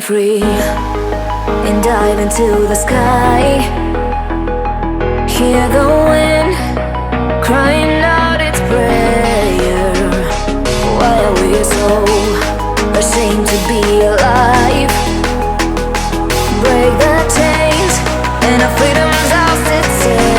free and dive into the sky. Hear the wind crying out its prayer. Why are we so ashamed to be alive? Break the chains and our freedom's ours to take.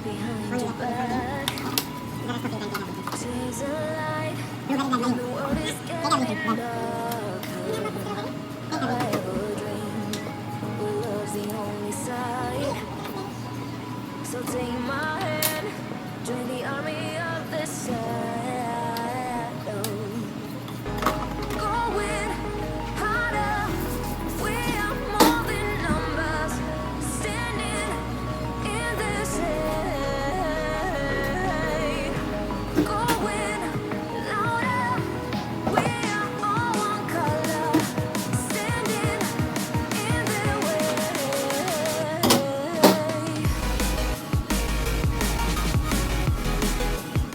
Behind your back, there's a light. The world is getting darker. I have a dream where love's the only side. So take my hand, join the army of the sun.